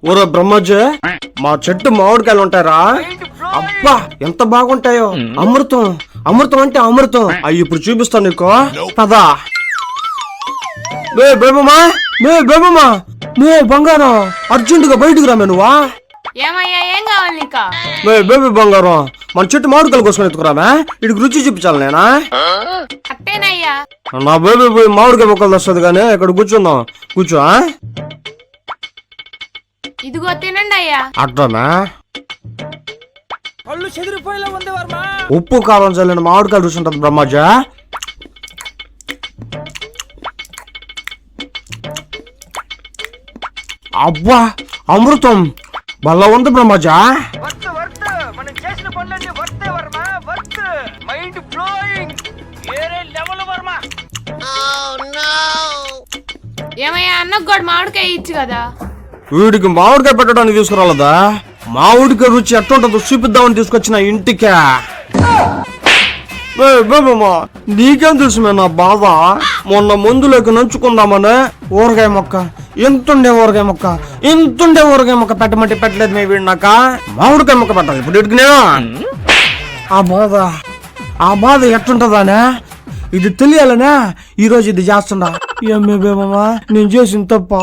ఓరే బ్రహ్మజీ, మా చెట్టు మామిడికాయలు ఉంటారా? అబ్బా ఎంత బాగుంటాయో. అమృతం, అమృతం అంటే అమృతం. అవి ఇప్పుడు చూపిస్తాను నీకు. పదా బేబమ్మా, బేబమ్మా, బంగారం అర్జెంటుగా బయటకు రామే నువ్వా. ఏమయ్యా, ఏం కావాలి నీకా? బేబీ బంగారం, మన చెట్టు మామిడికాయలు కోసం ఎత్తుకురామే. ఇడికి రుచి చూపించాలి నేనా? అట్టేనయ్యా. నా బేబీ పోయి మామిడికాయ మొక్కలు వస్తుంది కానీ ఇక్కడ కూర్చుందాం. కూర్చో. ఇదిగో తినండి అయ్యా. అట్లనా? ఉప్పు కారం చల్లిన మామిడికాయలు రుచి ఉంటుంది బ్రహ్మజీ. అబ్బా అమృతం భలే ఉంది బ్రహ్మజీ. ఏమయ్యా, అన్నకు కూడా మామిడికాయ ఇచ్చు కదా. వీడికి మామిడికాయ పెట్టడానికి తీసుకురాలదా? మామిడికాయ రుచి ఎట్లుంటుందో చూపిద్దామని తీసుకొచ్చిన ఇంటికే. బేబమ్మా, నీకేం తెలుసు నా బాధ? మొన్న మందులోకి నంచుకుందామని ఊరగాయ మొక్క, ఎంతుండే ఊరగాయ మొక్క, ఎంతుండే ఊరగాయ మొక్క పెట్టమంటే పెట్టలేదు మే వీడు. నాక మామిడికాయ మొక్క పెట్టాలి ఇప్పుడు ఇటుకునే. ఆ బాధ ఎట్లుంటదానే ఇది తెలియాలనే ఈరోజు ఇది చేస్తుండా. ఏమే బేబమ్మా, నేను చేసిన తప్ప.